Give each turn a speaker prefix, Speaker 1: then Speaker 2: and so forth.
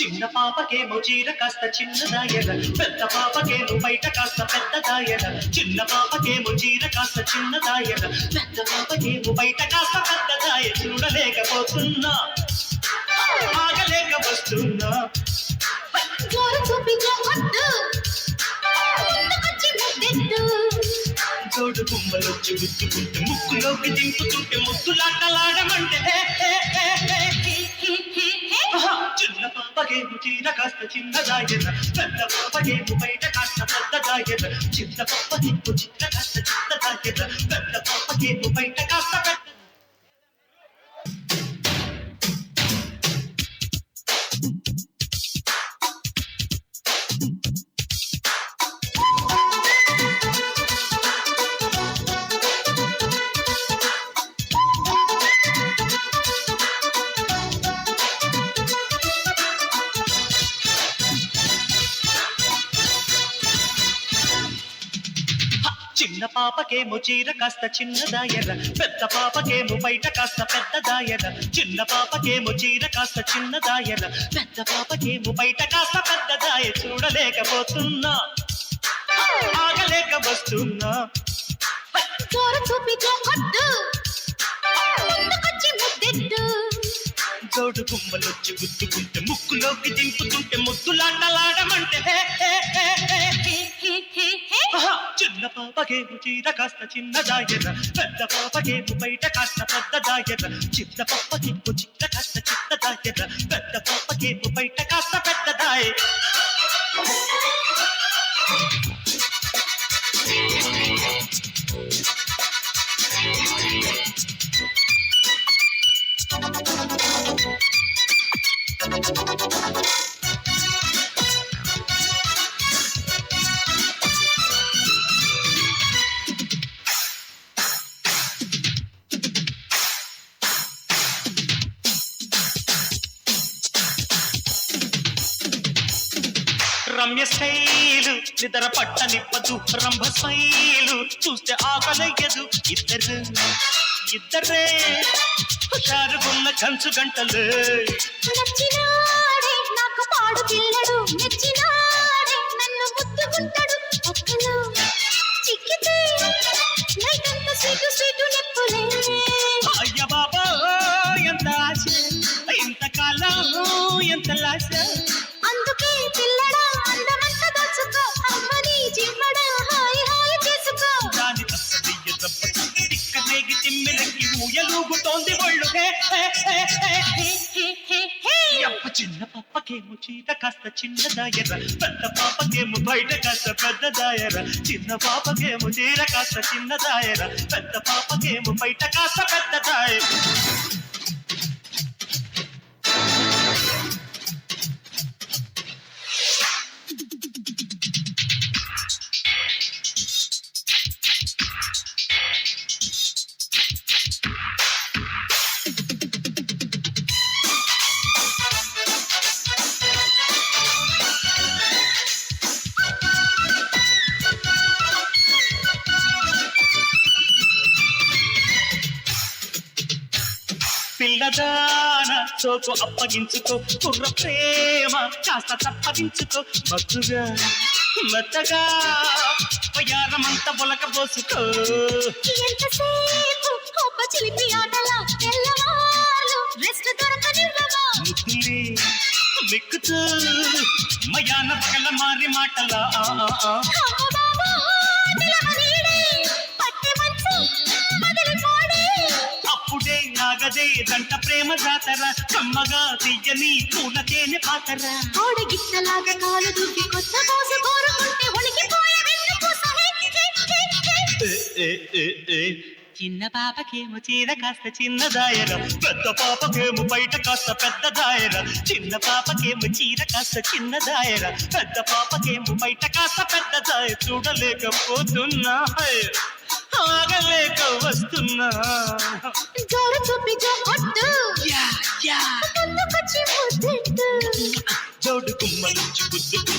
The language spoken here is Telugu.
Speaker 1: చిన్న పాపకేమో చీర కాస్త చిన్నదాయర, పెద్ద పాపకేమో బయట కాస్త పెద్దదాయర. చిన్న పాపకేమో చీర కాస్త చిన్నదాయర, పెద్ద పాపకేమో బయట కాస్త పెద్దదాయ. చూడలేకపోతున్నా, ఆగలేక వస్తున్నా. జోడు గుమ్మలొచ్చి గుచ్చుకుంటే, ముక్కులోకి దింపుతుంటే, ముద్దులాటలాడమంటే చిన్న పాపకేమో చీర కాస్త చిన్నదాయర, పెద్ద పాపకేమో బయట కాస్త పెద్దదాయర. చిన్న పాపకేమో చీర కాస్త చిన్నదాయర, పెద్ద పాపకేమో బయట కాస్త పెద్ద. చిన్న పాపకేమో చీర కాస్త చిన్నదాయర, పెద్ద పాపకేమో బయట కాస్త పెద్దదాయర. చిన్న పాపకేమో చీర కాస్త చిన్నదాయర, పెద్ద పాపకేమో బయట కాస్త పెద్దదాయ. చూడలేకపోతున్నా, ఆగలేక వస్తున్నా. జోడు గుమ్మలొచ్చి గుద్దుకుంటే, ముక్కులోకి దింపుతుంటే, ముద్దులాటలాడమంటే చిన్న పాపకేమో చీర కాస్త చిన్నదాయర, పెద్ద పాపకేమో బయట కాస్త పెద్దదాయర. చిన్న పాపకేమో చీర కాస్త చిన్నదాయర, పెద్ద పాపకేమో బయట కాస్త పెద్దదాయ. రమ్య స్టైలు నిద్ర పట్టనివ్వదు, రంభ స్మైలు చూస్తే ఆకలయ్యదు. ఇద్దరే హుషారుగున్న కంచు గంటలే.
Speaker 2: నాకు పాడు పిల్లడు మెచ్చినాడే, నన్ను ముద్దుకుంటాడు పక్కలో. చిక్కితే నైటంత స్వీటు స్వీటు నెప్పులే.
Speaker 1: అయ్య బాబా ఎంత ఆశ, ఇంతకాలం ఎంత లాశ.
Speaker 2: అందుకే పిల్లడా అందమంత దాచుకో, అమ్మని జిమ్మడా హాయి హాయి చేసుకో.
Speaker 1: దాని తప్పయ్య దెబ్బ తిక్క రేగి తిమ్మిరెక్కి ఊయలూగుతోంది ఒళ్ళు. అప్ప చిన్న పాపకేమో చీర కాస్త చిన్నదాయర, పెద్ద పాపకేమో బయట కాస్త పెద్దదాయర. చిన్న పాపకేమో చీర కాస్త చిన్నదాయర, పెద్ద పాపకేమో బయట కాస్త పెద్దదాయ. పిల్లదాన సోకు అప్పగించుకో, కుర్ర ప్రేమ కాస్త తప్పగించుకో. మత్తుగా మెత్తగా వయారమంత బొలక పోసుకో.
Speaker 2: ఎంతసేపు కోప చిలిపి ఆటలా, తెల్లవార్లు రెస్ట్ దొరకనివ్వవా.
Speaker 1: ముద్దులే మిక్కుతూ మయాన పగల మారి మాటలా.
Speaker 2: అమ్మ బాబా నిలవనీడే, పట్టి మంచు వదిలిపోడే.
Speaker 1: అప్పుడే ఆగదే దంట ప్రేమ జాతర, కమ్మగా తీయని పూల తేనె పాతర.
Speaker 2: కోడగిట్టలాగా కాలు దూకి కొత్త కోసు కోరుకుంటే ఉనికిపోయే వెన్నుపూస.
Speaker 1: చిన్న పాపకేమో చీర కాస్త చిన్న దాయర పెద్ద పాపకేమో బయట కాస్త పెద్ద దాయర చిన్న పాపకేమో చీర కాస్త చిన్న దాయర పెద్ద పాపకేమో బయట కాస్త పెద్ద దాయర చూడలేకపోతున్నా ఆగలేక వస్తున్నా
Speaker 2: జోరు చూపి జోకొట్టు
Speaker 1: యా యా
Speaker 2: కన్నుకొచ్చి ముద్దెట్టు
Speaker 1: జోడు గుమ్మలుంచి గుద్దు